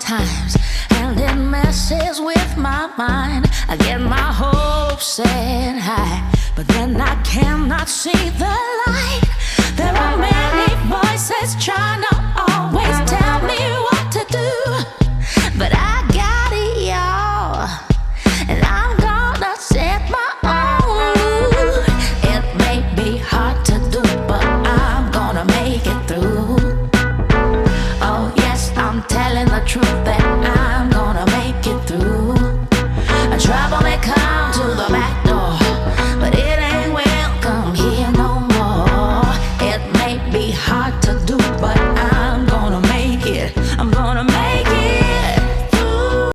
sometimes, and it messes with my mind. I get my hopes set high, but then I cannot see the light. There are many voices trying to always tell me what to do, but I got it, y'all, and I'm gonna set my own mood. It may be hard to do, but I'm gonna make it through. Oh yes, I'm telling the truth that I'm gonna make it through. Trouble may come to the back door, but it ain't welcome here no more. It may be hard to do, but